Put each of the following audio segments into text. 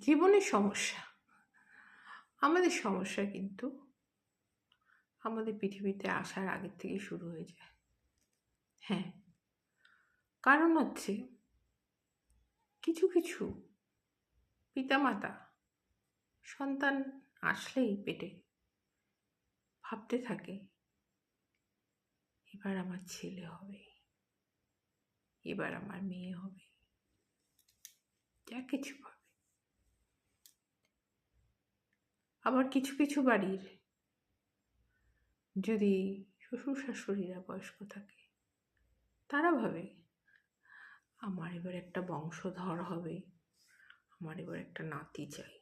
জীবনের সমস্যা, আমাদের সমস্যা কিন্তু আমাদের পৃথিবীতে আসার আগের থেকেই শুরু হয়ে যায়। হ্যাঁ, কারণ হচ্ছে কিছু কিছু পিতামাতা সন্তান আসলেই পেটে ভাবতে থাকে, এবার আমার ছেলে হবে, এবার আমার মেয়ে হবে, যা কিছু ভাবে। আবার কিছু কিছু বাড়ির যদি শ্বশুর শাশুড়িরা বয়স্ক থাকে, তারা ভাবে আমার এবার একটা বংশধর হবে, আমার এবার একটা নাতি চাই।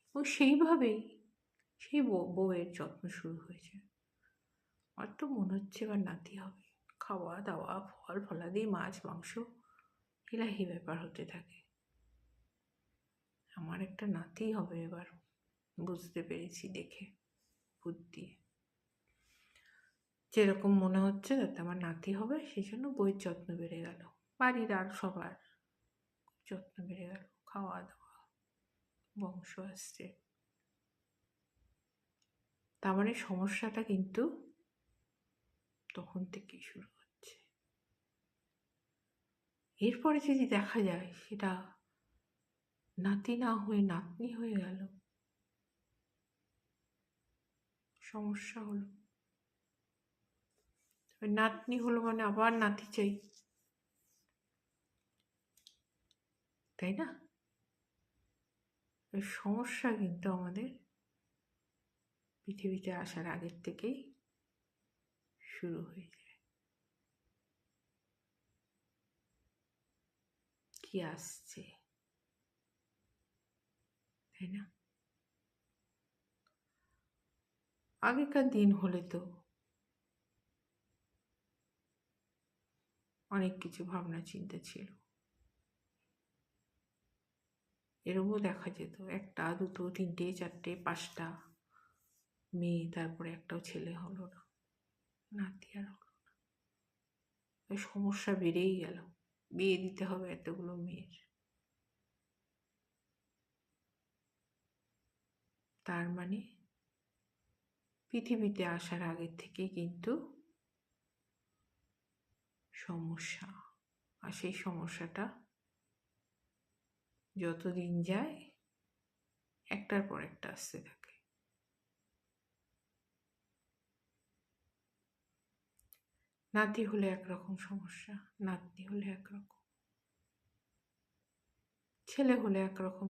এবং সেইভাবেই সেই বউয়ের যত্ন শুরু হয়েছে। আমার তো মনে হচ্ছে এবার নাতি হবে। খাওয়া দাওয়া, ফল ফলাদি, মাছ মাংস, এলাহি ব্যাপার হতে থাকে। আমার একটা নাতি হবে এবার, বুঝতে পেরেছি দেখে, বুদ্ধি যেরকম মনে হচ্ছে যাতে আমার নাতি হবে, সেই জন্য বইয়ের যত্ন বেড়ে গেল, বাড়ির আর সবার যত্ন বেড়ে গেল, খাওয়া দাওয়া, বংশ আসছে। তার মানে সমস্যাটা কিন্তু তখন থেকেই শুরু হচ্ছে। এরপরে যদি দেখা যায় সেটা নাতি না হয়ে নাতনি হয়ে গেল, সমস্যা হলো। নাতনি হলো মানে আবার নাতি চাই, তাই না? সমস্যা কিন্তু আমাদের পৃথিবীতে আসার আগের থেকেই শুরু হয়ে যায়। কি আসছে, তাই না? আগেকার দিন হলে তো অনেক কিছু ভাবনা চিন্তা ছিল, এরকমও দেখা যেত একটা দুটো তিনটে চারটে পাঁচটা মেয়ে, তারপরে একটাও ছেলে হলো না, নাতি আর হলো না। সমস্যা বেড়েই গেল, বিয়ে দিতে হবে এতগুলো মেয়ের। তার মানে পৃথিবীতে আসার আগের থেকেই কিন্তু সমস্যা, আর সেই সমস্যাটা যতদিন যায় একটার পর একটা আসতে থাকে। নাতি হলে একরকম সমস্যা, নাতনি হলে একরকম, ছেলে হলে একরকম